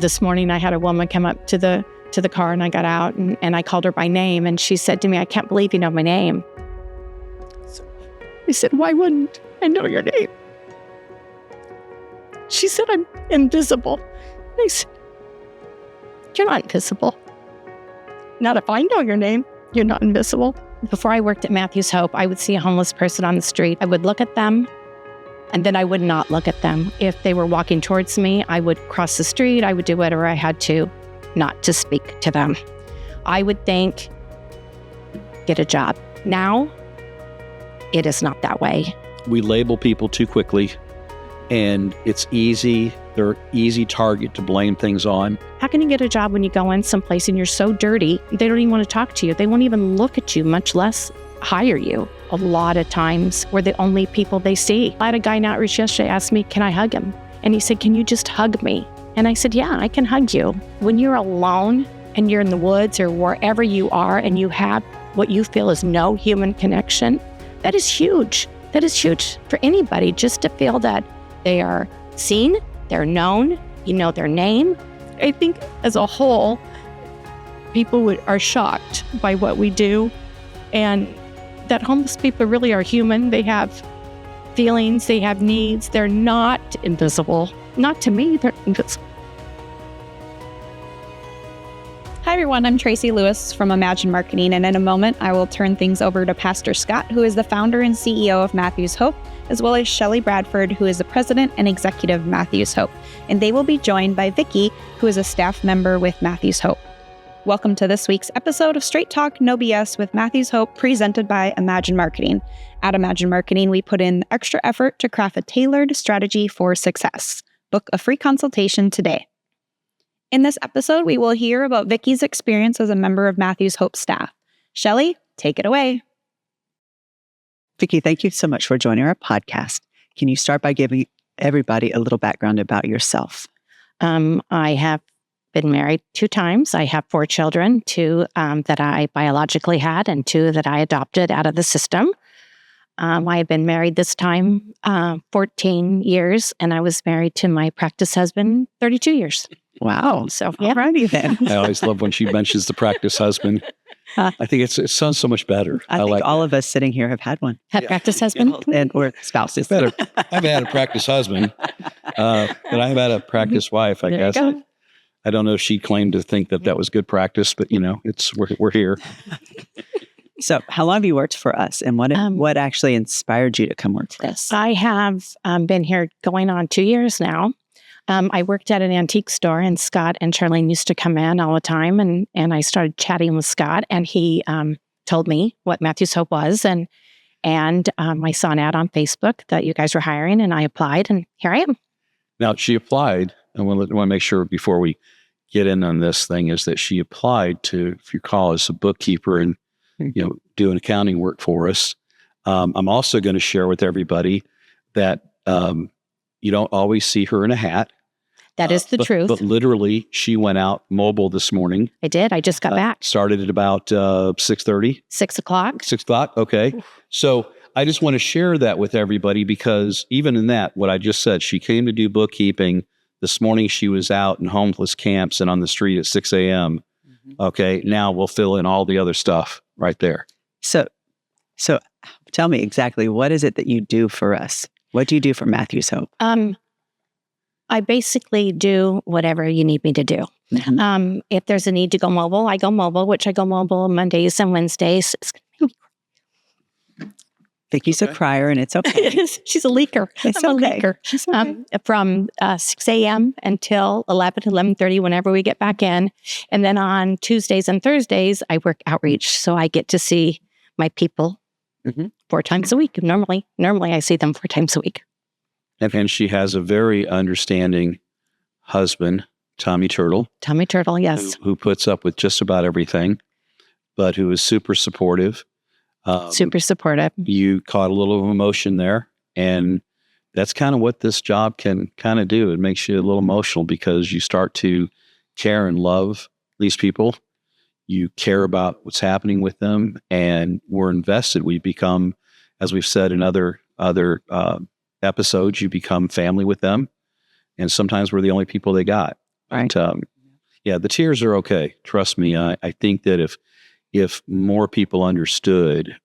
This morning, I had a woman come up to the car, and I got out and I called her by name, and she said to me, "I can't believe you know my name." I said, "Why wouldn't I know your name?" She said, "I'm invisible." I said, "You're not invisible. Not if I know your name. You're not invisible." Before I worked at Matthew's Hope, I would see a homeless person on the street. I would look at them, and then I would not look at them. If they were walking towards me, I would cross the street. I would do whatever I had to not to speak to them. I would think, get a job. Now, it is not that way. We label people too quickly, and it's easy. They're an easy target to blame things on. How can you get a job when you go in someplace and you're so dirty, they don't even want to talk to you. They won't even look at you, much less hire you. A lot of times we're the only people they see. I had a guy in outreach yesterday ask me, "Can I hug him?" And he said, "Can you just hug me?" And I said, "Yeah, I can hug you." When you're alone and you're in the woods or wherever you are and you have what you feel is no human connection, that is huge. That is huge for anybody, just to feel that they are seen, they're known, you know their name. I think as a whole, people are shocked by what we do, and that homeless people really are human. They have feelings, they have needs. They're not invisible. Not to me, they're invisible. Hi everyone, I'm Tracy Lewis from Imagine Marketing, and in a moment I will turn things over to Pastor Scott, who is the founder and CEO of Matthew's Hope, as well as Shelley Bradford, who is the president and executive of Matthew's Hope. And they will be joined by Vickie, who is a staff member with Matthew's Hope. Welcome to this week's episode of Straight Talk, No BS with Matthew's Hope, presented by Imagine Marketing. At Imagine Marketing, we put in extra effort to craft a tailored strategy for success. Book a free consultation today. In this episode, we will hear about Vickie's experience as a member of Matthew's Hope staff. Shelley, take it away. Vickie, thank you so much for joining our podcast. Can you start by giving everybody a little background about yourself? I have been married 2 times. I have 4 children, 2 that I biologically had and 2 that I adopted out of the system. I have been married this time 14 years, and I was married to my practice husband 32 years. Wow. So, yeah. Alrighty then. I always love when she mentions the practice husband. I think it sounds so much better. I think like all of us sitting here have had one. Had practice husband? And or spouses. better. I've had a practice husband, but I've had a practice wife, I guess. I don't know if she claimed to think that was good practice, but we're here. So how long have you worked for us, and what actually inspired you to come work for us? I have been here going on 2 years now. I worked at an antique store, and Scott and Shelley used to come in all the time, and I started chatting with Scott, and he told me what Matthew's Hope was, and I saw an ad on Facebook that you guys were hiring, and I applied, and here I am. Now, she applied, and I want to make sure before we get in on this thing, is that she applied to, if you call us, a bookkeeper and doing accounting work for us. I'm also going to share with everybody that you don't always see her in a hat. That is the truth. But literally, she went out mobile this morning. I did. I just got back. Started at about 6:30. 6 o'clock. 6 o'clock. Okay. So I just want to share that with everybody, because even in that, what I just said, she came to do bookkeeping. This morning, she was out in homeless camps and on the street at 6 a.m. Mm-hmm. Okay. Now we'll fill in all the other stuff right there. So tell me exactly, what is it that you do for us? What do you do for Matthew's Hope? I basically do whatever you need me to do. Mm-hmm. If there's a need to go mobile, I go mobile, which I go mobile Mondays and Wednesdays. Vickie's a crier, and it's okay. She's a leaker. It's I'm okay. a leaker. She's okay. From 6 a.m. until 11:30, whenever we get back in. And then on Tuesdays and Thursdays, I work outreach. So I get to see my people 4 times a week. Normally I see them 4 times a week. And she has a very understanding husband, Tommy Turtle. Tommy Turtle, yes. Who puts up with just about everything, but who is super supportive. Super supportive. You caught a little of emotion there, and that's kind of what this job can kind of do. It makes you a little emotional because you start to care and love these people. You care about what's happening with them, and we're invested. We become, as we've said in other episodes, you become family with them, and sometimes we're the only people they got. Right. But, yeah, the tears are okay. Trust me. I think that if more people understood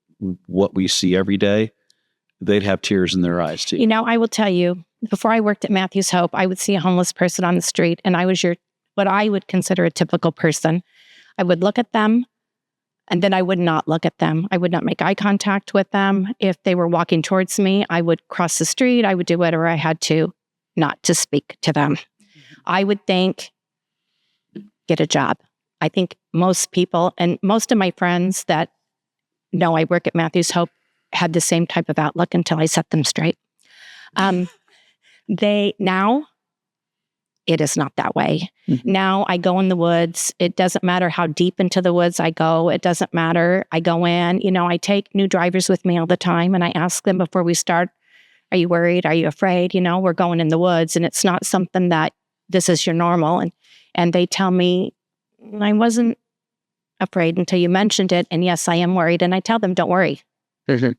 what we see every day, they'd have tears in their eyes too. I will tell you, before I worked at Matthew's Hope, I would see a homeless person on the street, and I was what I would consider a typical person. I would look at them, and then I would not look at them. I would not make eye contact with them. If they were walking towards me, I would cross the street. I would do whatever I had to not to speak to them. I would think, get a job. I think most people and most of my friends that know I work at Matthew's Hope had the same type of outlook until I set them straight. Now, it is not that way. Mm-hmm. Now I go in the woods. It doesn't matter how deep into the woods I go. It doesn't matter. I go in. I take new drivers with me all the time, and I ask them before we start, are you worried? Are you afraid? We're going in the woods, and it's not something that this is your normal. And they tell me, I wasn't afraid until you mentioned it. And yes, I am worried. And I tell them, don't worry. Mm-hmm.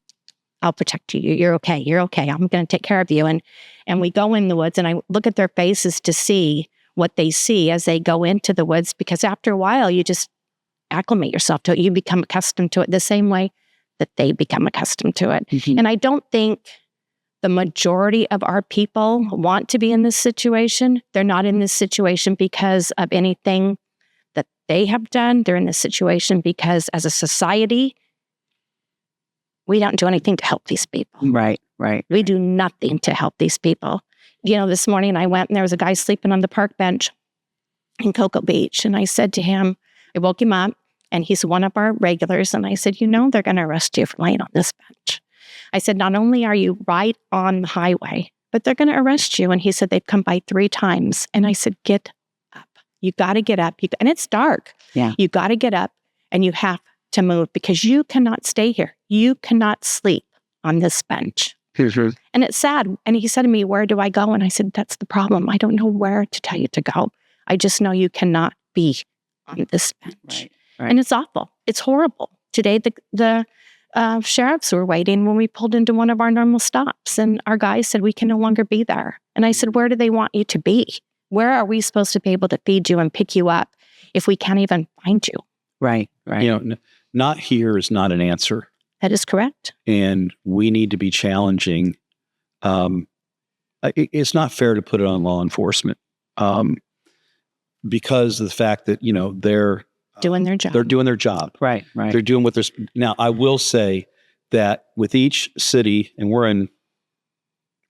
I'll protect you. You're okay. You're okay. I'm going to take care of you. And we go in the woods, and I look at their faces to see what they see as they go into the woods, because after a while, you just acclimate yourself to it. You become accustomed to it the same way that they become accustomed to it. Mm-hmm. And I don't think the majority of our people want to be in this situation. They're not in this situation because of anything that they have done. They're in this situation because as a society, we don't do anything to help these people. Right. We do nothing to help these people. This morning I went and there was a guy sleeping on the park bench in Cocoa Beach. And I said to him, I woke him up, and he's one of our regulars. And I said, they're going to arrest you for laying on this bench. I said, not only are you right on the highway, but they're going to arrest you. And he said, they've come by 3 times. And I said, get up. You got to get up. And it's dark. Yeah. You got to get up, and you have to move, because you cannot stay here. You cannot sleep on this bench. Mm-hmm. And it's sad. And he said to me, where do I go? And I said, that's the problem. I don't know where to tell you to go. I just know you cannot be on this bench. Right. And it's awful. It's horrible. Today, the sheriffs were waiting when we pulled into one of our normal stops. And our guys said, we can no longer be there. And I said, where do they want you to be? Where are we supposed to be able to feed you and pick you up if we can't even find you? Right. Not here is not an answer. That is correct. And we need to be challenging. It's not fair to put it on law enforcement because of the fact that, they're doing their job. They're doing their job. Right. They're doing what they're. Now, I will say that with each city, and we're in,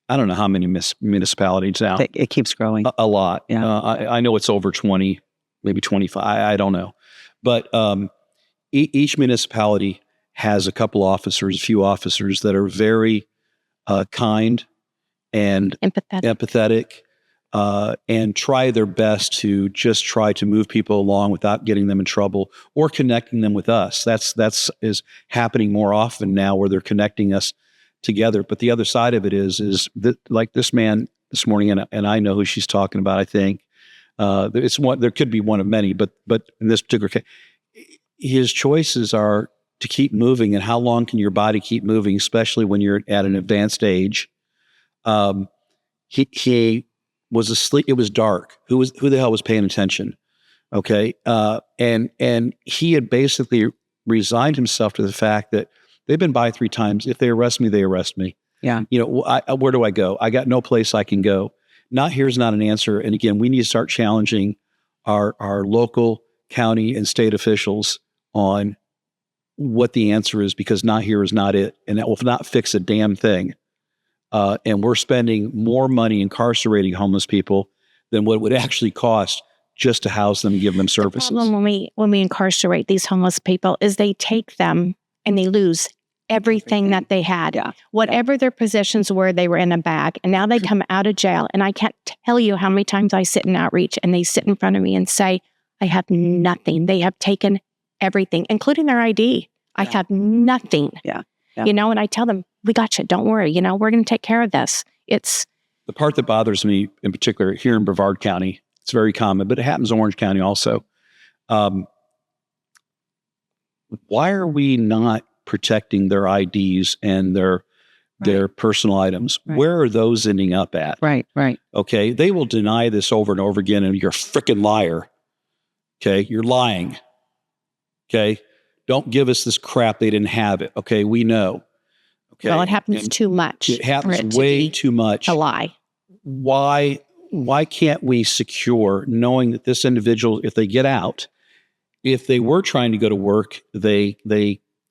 I don't know how many municipalities now. It keeps growing. A lot. Yeah. I know it's over 20, maybe 25. I don't know. But each municipality has a few officers that are very kind and empathetic and try their best to just try to move people along without getting them in trouble or connecting them with us. That's is happening more often now, where they're connecting us together. But the other side of it is that, like this man this morning, and I know who she's talking about. I think it's one. There could be one of many, but in this particular case, his choices are to keep moving. And how long can your body keep moving, especially when you're at an advanced age? He was asleep. It was dark. Who the hell was paying attention? Okay. And he had basically resigned himself to the fact that they've been by 3 times. If they arrest me, they arrest me. Yeah. Where do I go? I got no place I can go. Here's not an answer. And again, we need to start challenging our local, county, and state officials on what the answer is, because not here is not it. And that will not fix a damn thing. And we're spending more money incarcerating homeless people than what it would actually cost just to house them and give them services. The problem when we incarcerate these homeless people is they take them and they lose everything that they had. Yeah. Whatever their positions were, they were in a bag. And now they come out of jail. And I can't tell you how many times I sit in outreach and they sit in front of me and say, I have nothing. They have taken everything, including their ID. I have nothing. Yeah. And I tell them, we got you. Don't worry. We're going to take care of this. It's the part that bothers me in particular here in Brevard County. It's very common, but it happens in Orange County also. Why are we not protecting their IDs and their their personal items. Right. Where are those ending up at? Right. Okay. They will deny this over and over again, and you're a freaking liar. Okay. You're lying. Okay. Don't give us this crap. They didn't have it. Okay. We know. Okay. Well, it happens And too much. it happens way too much. A lie. Why can't we secure knowing that this individual, if they get out, if they were trying to go to work, they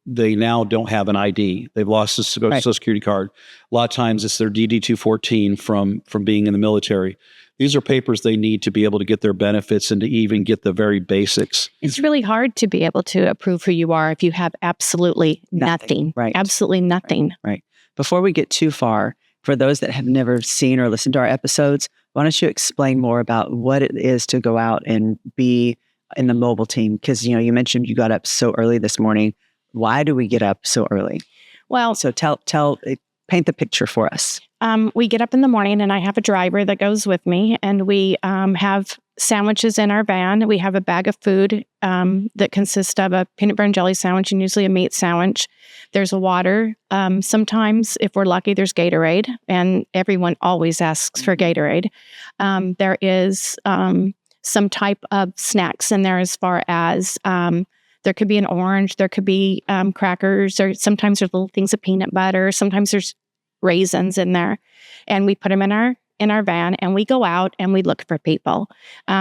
now don't have an ID. They've lost a social security card. A lot of times it's their DD-214 from being in the military. These are papers they need to be able to get their benefits and to even get the very basics. It's really hard to be able to approve who you are if you have absolutely nothing. Right. Absolutely nothing. Right. Before we get too far, for those that have never seen or listened to our episodes, why don't you explain more about what it is to go out and be in the mobile team? Because, you mentioned you got up so early this morning. Why do we get up so early? Well, So paint the picture for us. we get up in the morning and I have a driver that goes with me, and we have sandwiches in our van. We have a bag of food that consists of a peanut butter and jelly sandwich and usually a meat sandwich. There's a water. Sometimes, if we're lucky, there's Gatorade, and everyone always asks for Gatorade. There is some type of snacks in there, as far as there could be an orange, there could be crackers, or sometimes there's little things of peanut butter. Sometimes there's raisins in there, and we put them in our van, and we go out and we look for people.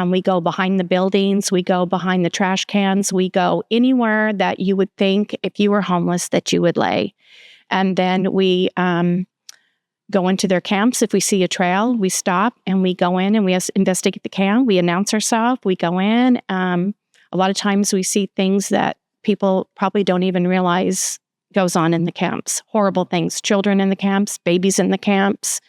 We go behind the buildings, we go behind the trash cans, we go anywhere that you would think if you were homeless that you would lay. And then we go into their camps. If we see a trail, we stop and we go in and we investigate the camp. We announce ourselves. We go in. A lot of times we see things that people probably don't even realize goes on in the camps. Horrible things. Children in the camps, babies in the camps,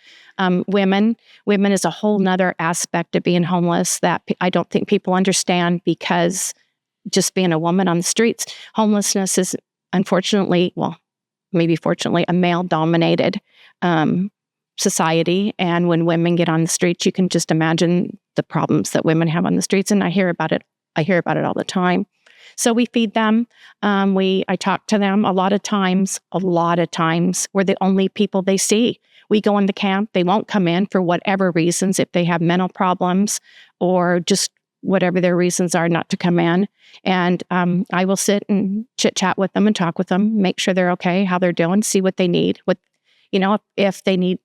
women. Women is a whole nother aspect of being homeless that I don't think people understand, because just being a woman on the streets, homelessness is unfortunately, well, maybe fortunately, a male-dominated society. And when women get on the streets, you can just imagine the problems that women have on the streets. And I hear about it all the time. So we feed them. I talk to them. A lot of times, we're the only people they see. We go in the camp. They won't come in for whatever reasons, if they have mental problems or just whatever their reasons are not to come in. And I will sit and chit chat with them and talk with them, make sure they're okay, how they're doing, see what they need. If they need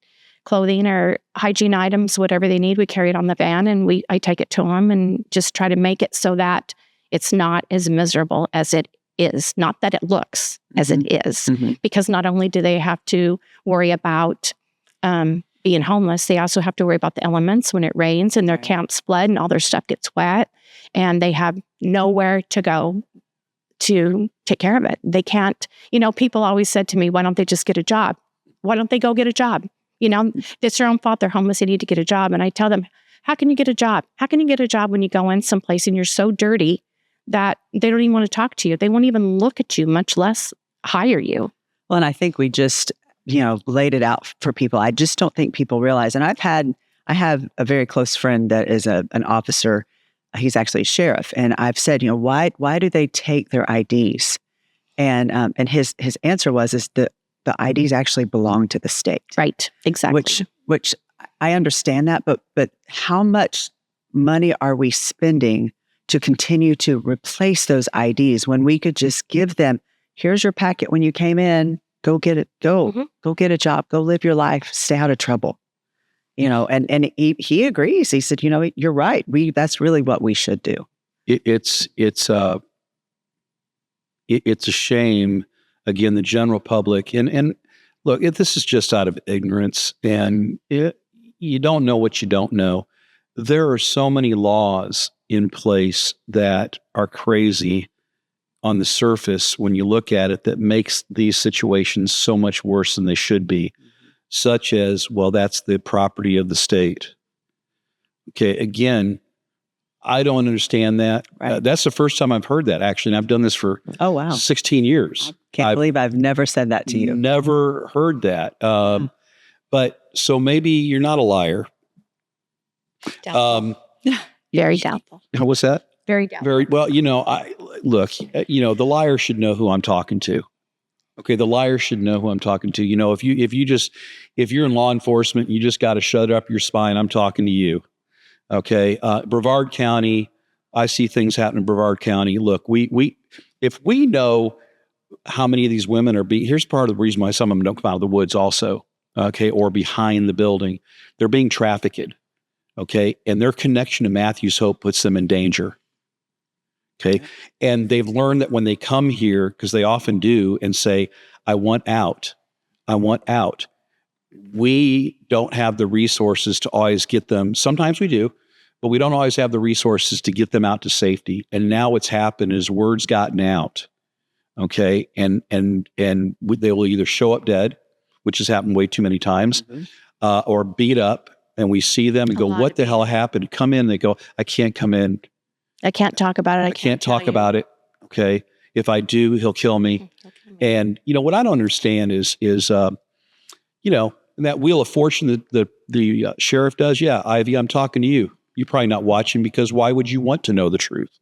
clothing or hygiene items, whatever they need, we carry it on the van, and I take it to them and just try to make it so that it's not as miserable as it is. Not that it looks as it is, because not only do they have to worry about being homeless, they also have to worry about the elements when it rains and their camp's flood and all their stuff gets wet, and they have nowhere to go to take care of it. They can't, people always said to me, why don't they just get a job? Why don't they go get a job? It's their own fault. They're homeless. They need to get a job. And I tell them, how can you get a job? How can you get a job when you go in someplace and you're so dirty that they don't even want to talk to you? They won't even look at you, much less hire you. Well, and I think we just, laid it out for people. I just don't think people realize. And I have a very close friend that is an officer. He's actually a sheriff. And I've said, why do they take their IDs? And his answer is that the IDs actually belong to the state. Right. Exactly. Which I understand that, but how much money are we spending to continue to replace those IDs when we could just give them, here's your packet when you came in, go get it, go get a job, go live your life, stay out of trouble. And he agrees. He said, you're right. That's really what we should do. It's a shame. Again, the general public, and look, this is just out of ignorance, and you don't know what you don't know. There are so many laws in place that are crazy on the surface when you look at it, that makes these situations so much worse than they should be, such as, well, that's the property of the state. Okay, again, I don't understand that. Right. That's the first time I've heard that, actually, and I've done this for 16 years. Can't believe I've never said that to you. Never heard that. But so maybe you're not a liar. Doubtful. Very doubtful. What's that? Very doubtful. Very well. The liar should know who I'm talking to. Okay, the liar should know who I'm talking to. If you're in law enforcement, you just got to shut up your spine. I'm talking to you. Okay, Brevard County. I see things happen in Brevard County. Look, if we know how many of these women are here's part of the reason why some of them don't come out of the woods also. Okay, or behind the building, they're being trafficked. Okay, and their connection to Matthew's Hope puts them in danger. Okay. And they've learned that when they come here, because they often do, and say, I want out. We don't have the resources to always get them. Sometimes we do, but we don't always have the resources to get them out to safety. And now what's happened is word's gotten out. Okay. And they will either show up dead, which has happened way too many times, or beat up. And we see them and go, what the hell happened? Come in. They go, I can't come in. I can't talk about it. I can't talk about it. Okay. If I do, he'll kill me. And, what I don't understand is in that Wheel of Fortune that the sheriff does. Yeah, Ivy, I'm talking to you. You're probably not watching because why would you want to know the truth?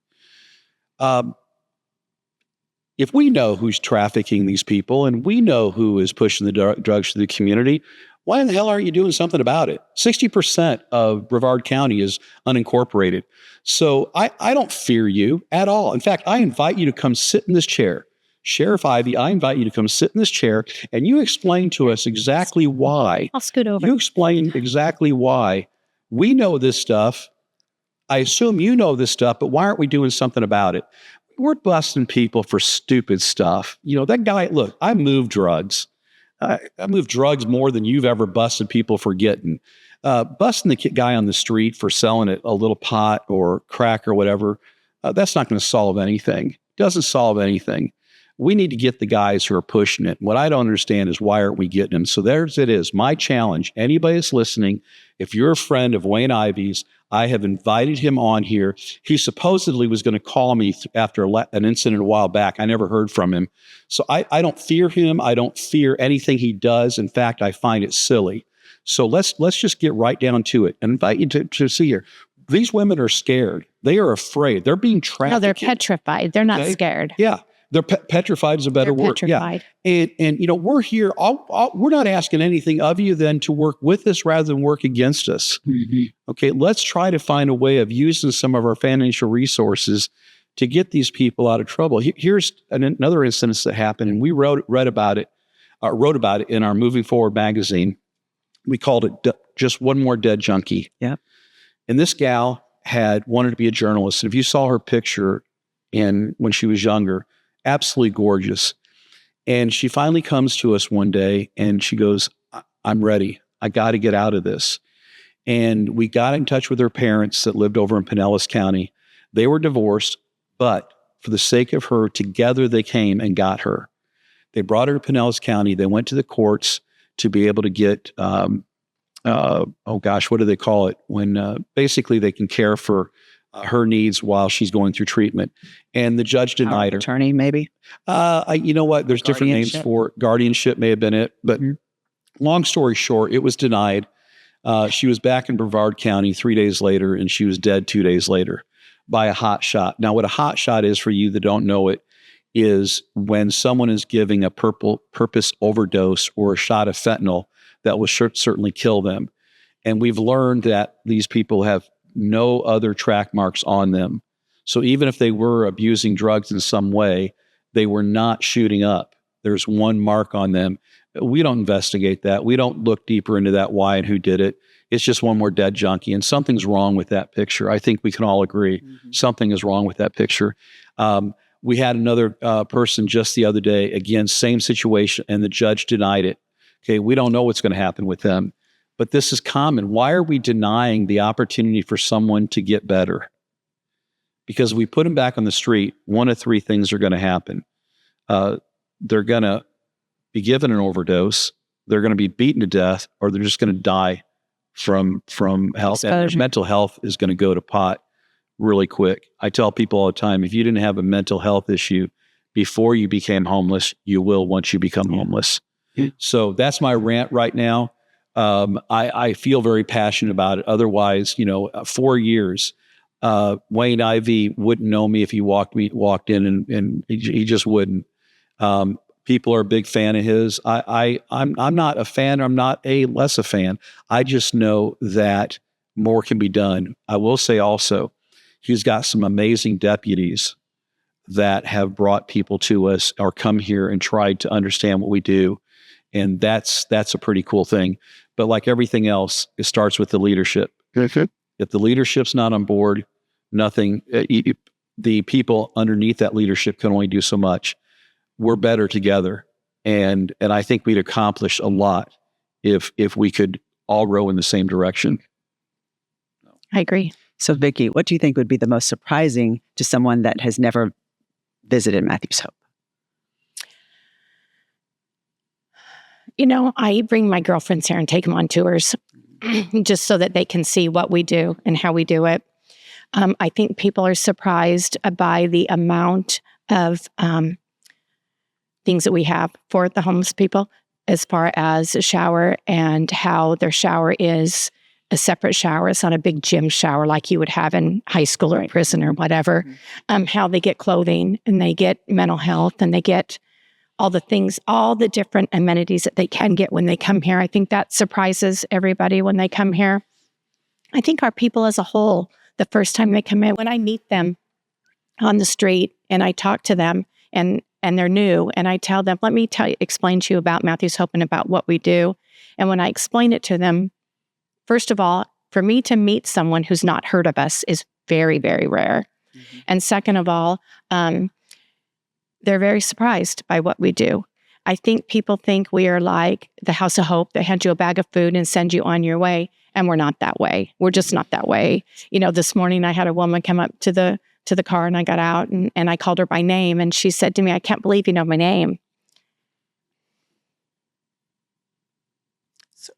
If we know who's trafficking these people and we know who is pushing the drugs to the community, why in the hell aren't you doing something about it? 60% of Brevard County is unincorporated. So I don't fear you at all. In fact, I invite you to come sit in this chair. Sheriff Ivy, I invite you to come sit in this chair and you explain to us exactly why. I'll scoot over. You explain exactly why we know this stuff. I assume you know this stuff, but why aren't we doing something about it? We're busting people for stupid stuff. That guy, look, I move drugs. I move drugs more than you've ever busted people for getting. Busting the guy on the street for selling a little pot or crack or whatever, that's not going to solve anything. Doesn't solve anything. We need to get the guys who are pushing it. What I don't understand is why aren't we getting them? So there's it is. My challenge, anybody that's listening, if you're a friend of Wayne Ivy's, I have invited him on here. He supposedly was going to call me after an incident a while back. I never heard from him. So I don't fear him. I don't fear anything he does. In fact, I find it silly. So let's just get right down to it and invite you to see here. These women are scared. They are afraid. They're being trafficked. No, they're petrified. They're not scared. Yeah. They're petrified is a better word. Petrified. Yeah. And we're here. We're not asking anything of you than to work with us rather than work against us. Mm-hmm. Okay. Let's try to find a way of using some of our financial resources to get these people out of trouble. Here's another instance that happened, and we wrote about it in our Moving Forward magazine. We called it Just One More Dead Junkie. Yeah. And this gal wanted to be a journalist. And if you saw her picture when she was younger, absolutely gorgeous. And she finally comes to us one day and she goes, I'm ready. I got to get out of this. And we got in touch with her parents that lived over in Pinellas County. They were divorced, but for the sake of her, together they came and got her. They brought her to Pinellas County. They went to the courts to be able to get, what do they call it? When basically they can care for her needs while she's going through treatment. And the judge denied her. Attorney, maybe? You know what? There's different names for it. Guardianship may have been it. But long story short, it was denied. She was back in Brevard County 3 days later, and she was dead 2 days later by a hot shot. Now, what a hot shot is for you that don't know it is when someone is giving a purpose overdose or a shot of fentanyl that will certainly kill them. And we've learned that these people have no other track marks on them. So even if they were abusing drugs in some way, they were not shooting up. There's one mark on them. We don't investigate that. We don't look deeper into that why and who did it. It's just one more dead junkie, and something's wrong with that picture. I think we can all agree something is wrong with that picture. We had another person just the other day, again, same situation, and the judge denied it. Okay, we don't know what's going to happen with them. But this is common. Why are we denying the opportunity for someone to get better? Because we put them back on the street, one of three things are going to happen. They're going to be given an overdose, they're going to be beaten to death, or they're just going to die from health. And their mental health is going to go to pot really quick. I tell people all the time, if you didn't have a mental health issue before you became homeless, you will once you become homeless. So that's my rant right now. I feel very passionate about it. Otherwise, 4 years, Wayne Ivy wouldn't know me if he walked in and he just wouldn't. people are a big fan of his. I'm not a fan. I'm not a less a fan. I just know that more can be done. I will say also, he's got some amazing deputies that have brought people to us or come here and tried to understand what we do. And that's a pretty cool thing. But like everything else, it starts with the leadership. If the leadership's not on board, nothing, the people underneath that leadership can only do so much. We're better together. And I think we'd accomplish a lot if we could all row in the same direction. I agree. So, Vickie, what do you think would be the most surprising to someone that has never visited Matthew's Hope? I bring my girlfriends here and take them on tours just so that they can see what we do and how we do it. I think people are surprised by the amount of things that we have for the homeless people, as far as a shower and how their shower is a separate shower. It's not a big gym shower like you would have in high school or prison or whatever. How they get clothing and they get mental health and they get all the things, all the different amenities that they can get when they come here. I think that surprises everybody when they come here. I think our people as a whole, the first time they come in, when I meet them on the street and I talk to them and they're new and I tell them, let me explain to you about Matthew's Hope and about what we do. And when I explain it to them, first of all, for me to meet someone who's not heard of us is very, very rare. And second of all, they're very surprised by what we do. I think people think we are like the House of Hope that hand you a bag of food and send you on your way. And we're not that way. We're just not that way. This morning I had a woman come up to the car and I got out and I called her by name. And she said to me, I can't believe you know my name. It's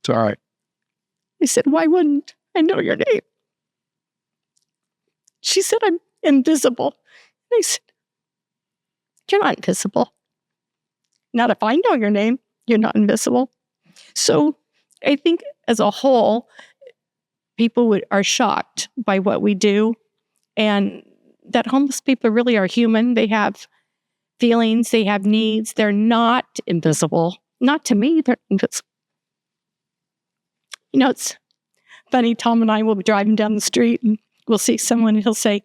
all right. I said, why wouldn't I know your name? She said, I'm invisible. And I said, you're not invisible. Not if I know your name, you're not invisible. So I think as a whole, people are shocked by what we do and that homeless people really are human. They have feelings, they have needs. They're not invisible. Not to me, they're invisible. It's funny, Tom and I will be driving down the street and we'll see someone and he'll say,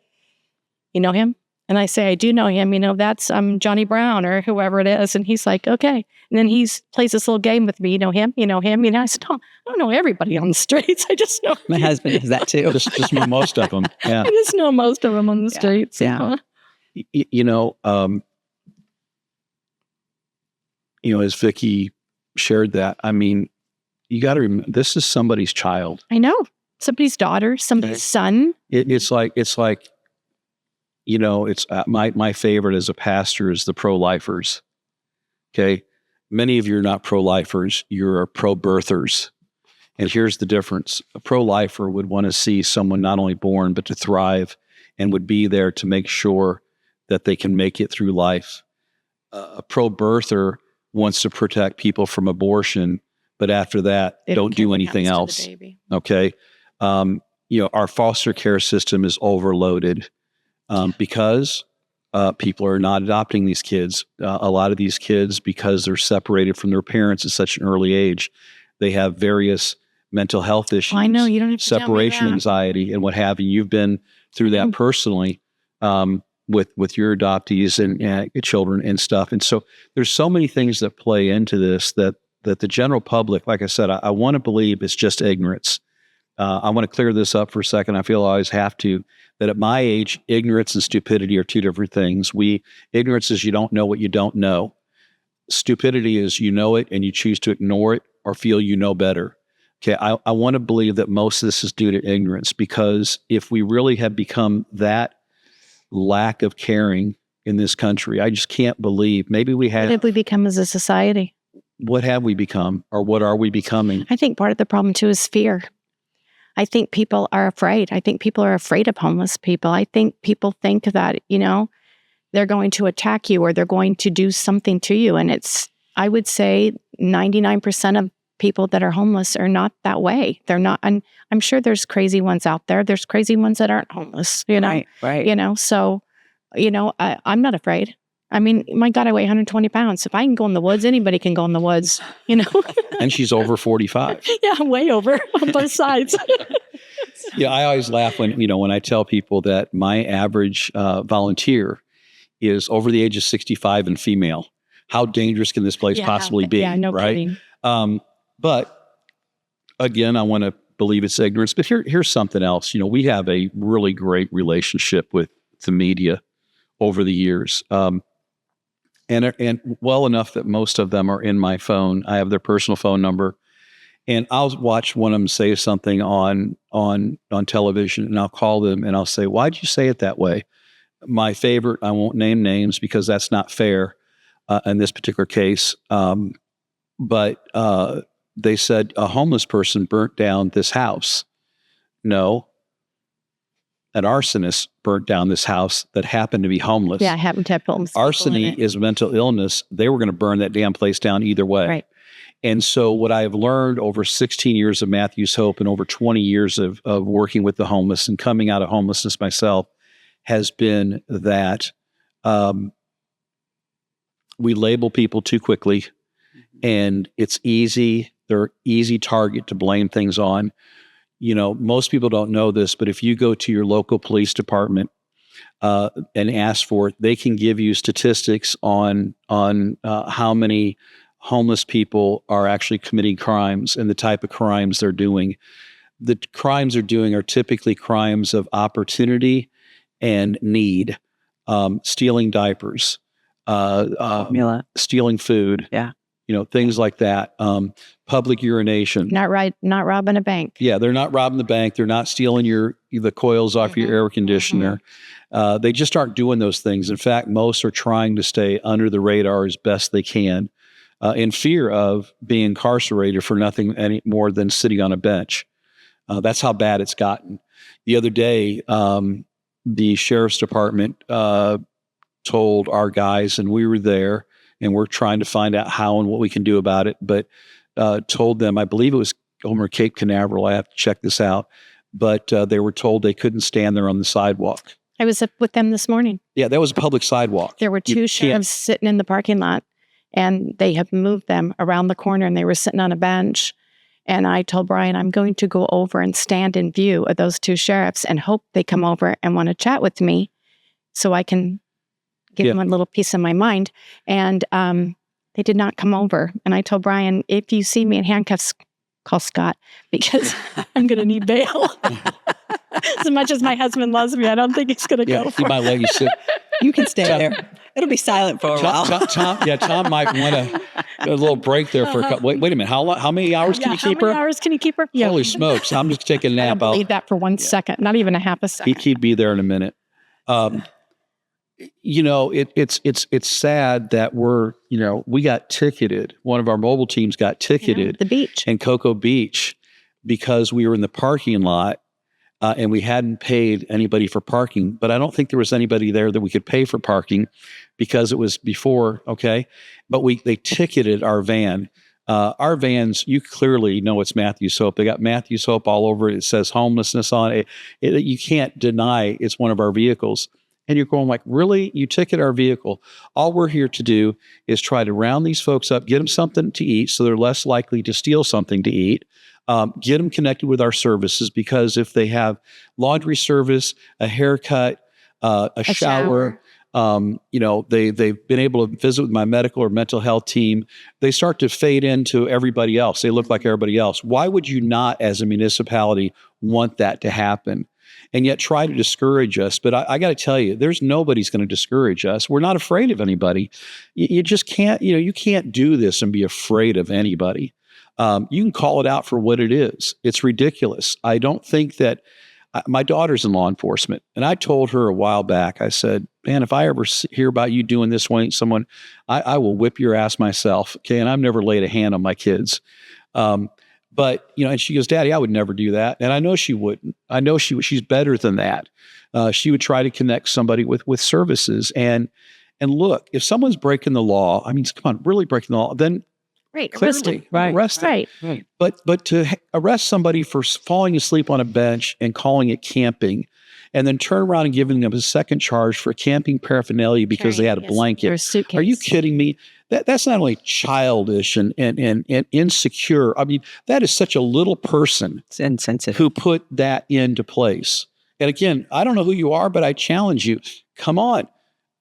you know him? And I say, I do know him. That's Johnny Brown or whoever it is. And he's like, okay. And then he plays this little game with me. You know him? You know him? I said, oh, I don't know everybody on the streets. I just know. My husband does that too. just know most of them. Yeah. I just know most of them on the streets. Yeah. As Vickie shared that, you got to remember, this is somebody's child. I know. Somebody's daughter, somebody's son. It's like my favorite as a pastor is the pro-lifers. Okay. Many of you are not pro-lifers. You're pro-birthers. And here's the difference. A pro-lifer would want to see someone not only born, but to thrive and would be there to make sure that they can make it through life. A pro-birther wants to protect people from abortion, but after that, don't do anything else. Okay. Our foster care system is overloaded. Because people are not adopting these kids. A lot of these kids, because they're separated from their parents at such an early age, they have various mental health issues. I know, you don't have to separation tell me that. anxiety and what have you. You've been through that personally with your adoptees and children and stuff. And so there's so many things that play into this that the general public, like I said, I want to believe it's just ignorance. I want to clear this up for a second. I feel I always have to. That at my age, ignorance and stupidity are two different things. Ignorance is you don't know what you don't know. Stupidity is you know it and you choose to ignore it or feel you know better. Okay, I want to believe that most of this is due to ignorance, because if we really have become that lack of caring in this country, I just can't believe. Maybe we had. What have we become as a society? What have we become, or what are we becoming? I think part of the problem too is fear. I think people are afraid. I think people are afraid of homeless people. I think people think that, they're going to attack you or they're going to do something to you. And I would say 99% of people that are homeless are not that way. They're not, and I'm sure there's crazy ones out there. There's crazy ones that aren't homeless, Right. So, I'm not afraid. I mean, my God, I weigh 120 pounds. If I can go in the woods, anybody can go in the woods, And she's over 45. Yeah, I'm way over on both sides. Yeah, I always laugh when I tell people that my average volunteer is over the age of 65 and female. How dangerous can this place possibly be? Yeah, no right? kidding. But again, I want to believe it's ignorance. But here's something else. We have a really great relationship with the media over the years. And well enough that most of them are in my phone. I have their personal phone number, and I'll watch one of them say something on television, and I'll call them and I'll say, "Why'd you say it that way?" My favorite, I won't name names because that's not fair in this particular case. But they said a homeless person burnt down this house. No. An arsonist burnt down this house that happened to be homeless. Yeah, I happened to have homeless. Arsony is mental illness. They were going to burn that damn place down either way. Right. And so what I have learned over 16 years of Matthew's Hope and over 20 years of working with the homeless and coming out of homelessness myself has been that we label people too quickly, and it's easy. They're easy target to blame things on. Most people don't know this, but if you go to your local police department and ask for it, they can give you statistics on how many homeless people are actually committing crimes and the type of crimes they're doing. The crimes they're doing are typically crimes of opportunity and need, stealing diapers, stealing food. Yeah. Things like that. Public urination. Not robbing a bank. Yeah, they're not robbing the bank. They're not stealing the coils off your air conditioner. They just aren't doing those things. In fact, most are trying to stay under the radar as best they can, in fear of being incarcerated for nothing any more than sitting on a bench. That's how bad it's gotten. The other day, the sheriff's department told our guys, and we were there, and we're trying to find out how and what we can do about it, but told them, I believe it was Homer Cape Canaveral, I have to check this out, but they were told they couldn't stand there on the sidewalk. I was up with them this morning. Yeah, that was a public sidewalk. There were two sheriffs sitting in the parking lot, and they have moved them around the corner, and they were sitting on a bench. And I told Brian, I'm going to go over and stand in view of those two sheriffs and hope they come over and want to chat with me so I can give them a little piece of my mind. And they did not come over. And I told Brian, if you see me in handcuffs, call Scott, because I'm going to need bail. As much as my husband loves me, I don't think he's going to go for he might let you sit. You can stay there. It'll be silent for a while. Tom might want a little break there for a couple. Wait a minute. How many hours can you keep her? How many hours can you keep her? Yeah. Holy smokes. I'm just taking a nap. I don't believe that for 1 second, not even a half a second. He'd be there in a minute. It's sad that we got ticketed. One of our mobile teams got ticketed the beach in Cocoa Beach because we were in the parking lot and we hadn't paid anybody for parking. But I don't think there was anybody there that we could pay for parking because it was before. Okay. But they ticketed our van. Our vans, you clearly know it's Matthew's Hope. They got Matthew's Hope all over it. It says homelessness on it. You can't deny it's one of our vehicles. And you're going like, really? You ticket our vehicle. All we're here to do is try to round these folks up, get them something to eat so they're less likely to steal something to eat, get them connected with our services, because if they have laundry service, a haircut, a shower, they've been able to visit with my medical or mental health team, they start to fade into everybody else. They look like everybody else. Why would you not, as a municipality, want that to happen? And yet try to discourage us. But I got to tell you, there's nobody's going to discourage us. We're not afraid of anybody. You just can't, you can't do this and be afraid of anybody. You can call it out for what it is. It's ridiculous. I don't think that my daughter's in law enforcement. And I told her a while back, I said, man, if I ever hear about you doing this way, someone, I will whip your ass myself. Okay. And I've never laid a hand on my kids. But, and she goes, Daddy, I would never do that. And I know she wouldn't. I know she's better than that. She would try to connect somebody with services. And look, if someone's breaking the law, I mean, come on, really breaking the law, then clearly arrest them. Right. But to arrest somebody for falling asleep on a bench and calling it camping and then turn around and giving them a second charge for camping paraphernalia because they had a blanket. Their suitcase. Are you kidding me? That's not only childish and insecure. I mean, that is such a little person It's insensitive. who put that into place. And again, I don't know who you are, but I challenge you. Come on.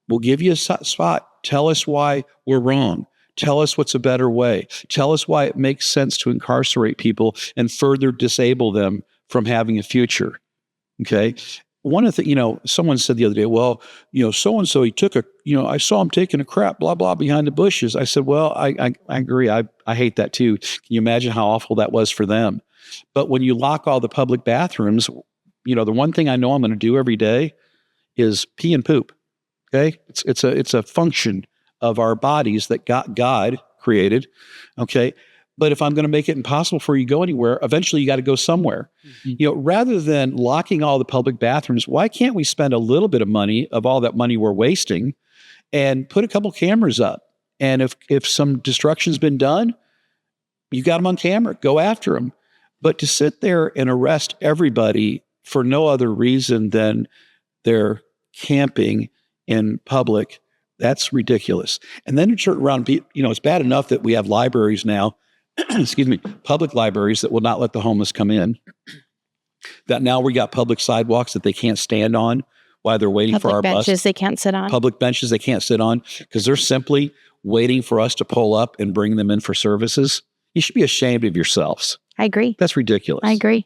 We'll give you a spot. Tell us why we're wrong. Tell us what's a better way. Tell us why it makes sense to incarcerate people and further disable them from having a future. Okay. One of the, someone said the other day, well, so-and-so, he took I saw him taking a crap, blah, blah, behind the bushes. I said, well, I agree. I hate that too. Can you imagine how awful that was for them? But when you lock all the public bathrooms, the one thing I know I'm going to do every day is pee and poop. Okay. It's a function of our bodies that God created. Okay. But if I'm going to make it impossible for you to go anywhere, eventually you got to go somewhere. Mm-hmm. Rather than locking all the public bathrooms, why can't we spend a little bit of money of all that money we're wasting and put a couple cameras up? And if some destruction's been done, you got them on camera, go after them. But to sit there and arrest everybody for no other reason than they're camping in public, that's ridiculous. And then to turn around, it's bad enough that we have libraries now, excuse me, public libraries that will not let the homeless come in. That now we got public sidewalks that they can't stand on while they're waiting for our bus. Public benches they can't sit on. Public benches they can't sit on because they're simply waiting for us to pull up and bring them in for services. You should be ashamed of yourselves. I agree. That's ridiculous. I agree.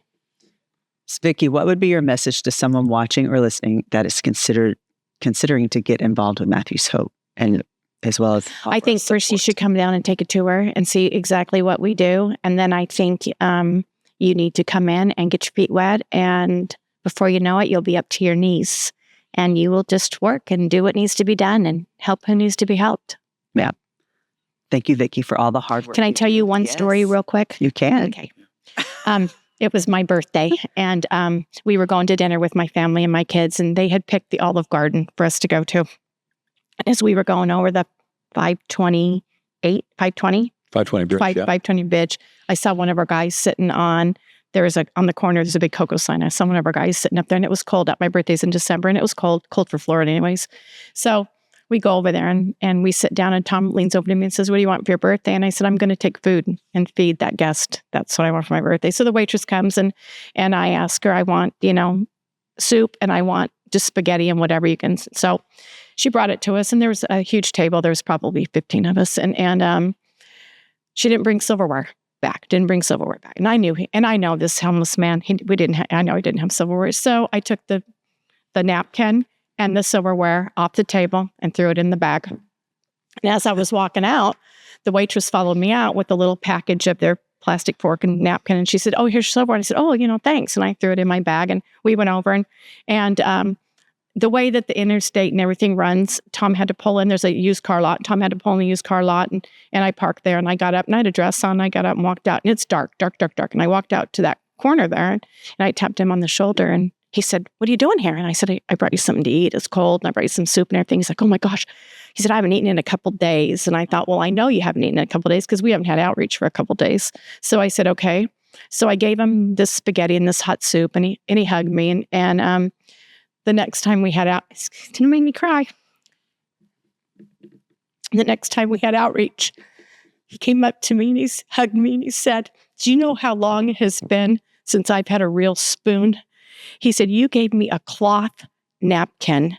Vickie, what would be your message to someone watching or listening that is considering to get involved with Matthew's Hope, and as well as I think first you should come down and take a tour and see exactly what we do. And then I think you need to come in and get your feet wet. And before you know it, you'll be up to your knees and you will just work and do what needs to be done and help who needs to be helped. Yeah. Thank you, Vickie, for all the hard work. Can I tell you one story real quick? You can. Okay. It was my birthday, and we were going to dinner with my family and my kids, and they had picked the Olive Garden for us to go to. As we were going over the 520 bridge, I saw one of our guys sitting on the corner, there's a big Cocoa sign. I saw one of our guys sitting up there, and it was cold out. My birthday's in December, and it was cold for Florida anyways. So we go over there and we sit down, and Tom leans over to me and says, what do you want for your birthday? And I said, I'm going to take food and feed that guest. That's what I want for my birthday. So the waitress comes and I ask her, I want, soup, and I want just spaghetti and whatever you can. So she brought it to us, and there was a huge table. There was probably 15 of us. And she didn't bring silverware back. And I knew I know this homeless man, I know he didn't have silverware. So I took the napkin and the silverware off the table and threw it in the bag. And as I was walking out, the waitress followed me out with a little package of their plastic fork and napkin. And she said, oh, here's silverware. And I said, oh, thanks. And I threw it in my bag, and we went over and the way that the interstate and everything runs, Tom had to pull in. There's a used car lot. Tom had to pull in the used car lot, and I parked there, and I got up, and I had a dress on. And I got up and walked out, and it's dark. And I walked out to that corner there, and I tapped him on the shoulder, and he said, what are you doing here? And I said, I brought you something to eat. It's cold. And I brought you some soup and everything. He's like, oh my gosh. He said, I haven't eaten in a couple days. And I thought, well, I know you haven't eaten in a couple days because we haven't had outreach for a couple days. So I said, okay. So I gave him this spaghetti and this hot soup, and he hugged me. And the next time we had it's going to make me cry. The next time we had outreach, he came up to me and he hugged me and he said, do you know how long it has been since I've had a real spoon? He said, you gave me a cloth napkin.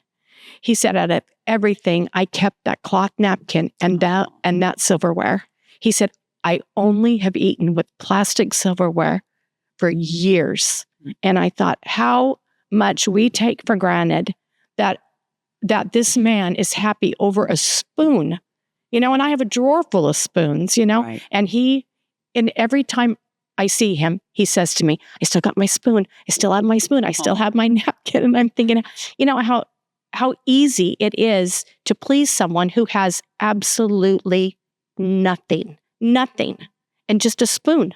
He said, out of everything, I kept that cloth napkin and that silverware. He said, I only have eaten with plastic silverware for years. And I thought how much we take for granted that this man is happy over a spoon, and I have a drawer full of spoons, Right. and every time I see him, he says to me, I still got my spoon. I still have my spoon. I still have my napkin. And I'm thinking, how easy it is to please someone who has absolutely nothing, and just a spoon.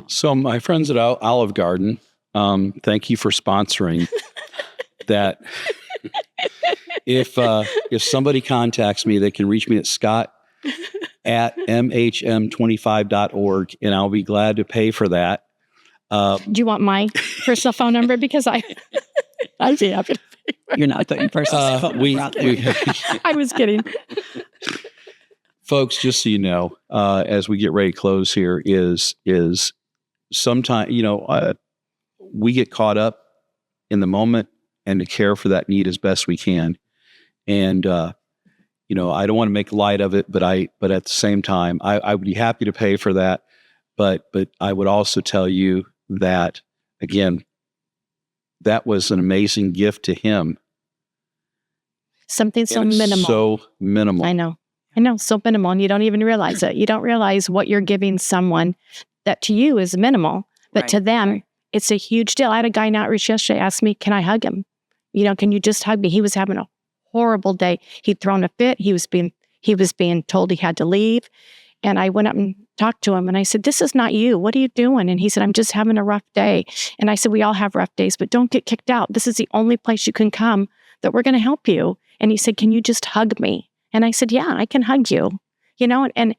So my friends at Olive Garden, thank you for sponsoring that. If somebody contacts me, they can reach me at Scott at mhm25.org, and I'll be glad to pay for that. Do you want my personal phone number because I'd be happy to pay. You're not putting personal phone number out there. I was kidding. Folks, just so you know, as we get ready to close here, is sometimes, we get caught up in the moment and to care for that need as best we can. And, I don't want to make light of it, but at the same time, I would be happy to pay for that. But I would also tell you that, again, that was an amazing gift to him. Something so minimal. So minimal. I know, so minimal, and you don't even realize it. You don't realize what you're giving someone that to you is minimal, but to them, it's a huge deal. I had a guy in outreach yesterday ask me, can I hug him? Can you just hug me? He was having a horrible day. He'd thrown a fit. He was being told he had to leave. And I went up and talked to him and I said, this is not you. What are you doing? And he said, I'm just having a rough day. And I said, we all have rough days, but don't get kicked out. This is the only place you can come that we're going to help you. And he said, can you just hug me? And I said, yeah, I can hug you. And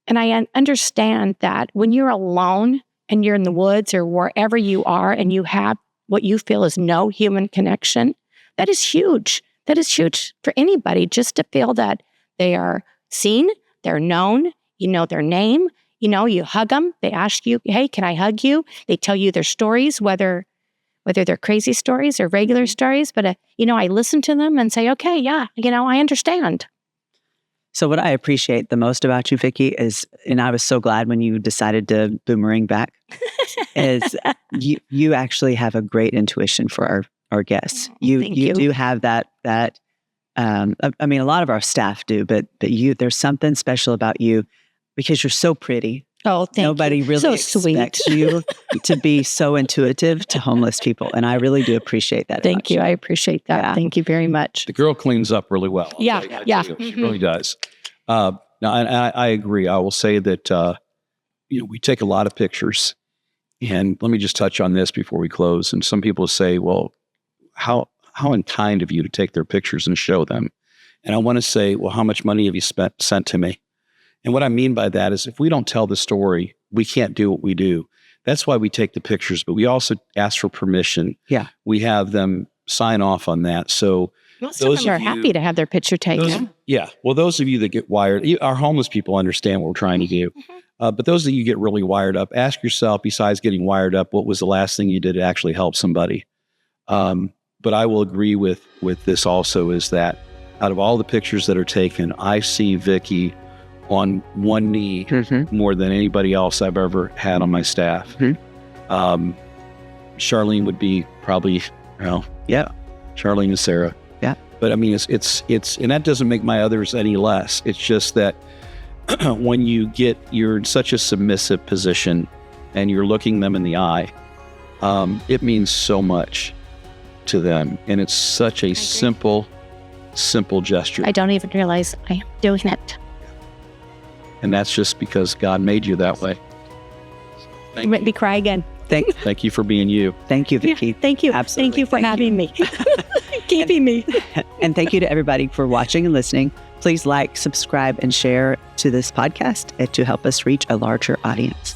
I understand that when you're alone and you're in the woods or wherever you are and you have what you feel is no human connection, that is huge. That is huge for anybody, just to feel that they are seen, they're known, you know their name, you hug them, they ask you, hey, can I hug you? They tell you their stories, whether they're crazy stories or regular stories, but I listen to them and say, okay, yeah, I understand. So what I appreciate the most about you, Vickie, is, and I was so glad when you decided to boomerang back, is you actually have a great intuition for our guests. You do have that. I mean, a lot of our staff do, but there's something special about you because you're so pretty. Oh, thank you. Nobody really expects you to be so intuitive to homeless people. And I really do appreciate that. Thank you. I appreciate that. Yeah. Thank you very much. The girl cleans up really well. Yeah. She really does. Now, I agree. I will say that, we take a lot of pictures. And let me just touch on this before we close. And some people say, well, how unkind of you to take their pictures and show them. And I want to say, well, how much money have you sent to me? And what I mean by that is if we don't tell the story, we can't do what we do. That's why we take the pictures, but we also ask for permission. Yeah. We have them sign off on that. So most of them are happy to have their picture taken. Well, those of you that get wired, our homeless people understand what we're trying to do. But those of you get really wired up, ask yourself, besides getting wired up, what was the last thing you did to actually help somebody? But I will agree with this also, is that out of all the pictures that are taken, I see Vickie on one knee more than anybody else I've ever had on my staff. Charlene would be probably, Charlene and Sarah. Yeah. But I mean, it's, and that doesn't make my others any less. It's just that when you're in such a submissive position and you're looking them in the eye, it means so much to them. And it's such a simple gesture. I don't even realize I am doing it. And that's just because God made you that way. You made me cry again. Thank you for being you. Thank you, Vickie. Yeah, thank you. Absolutely. Thank you for having me. Keeping me. And thank you to everybody for watching and listening. Please like, subscribe, and share to this podcast to help us reach a larger audience.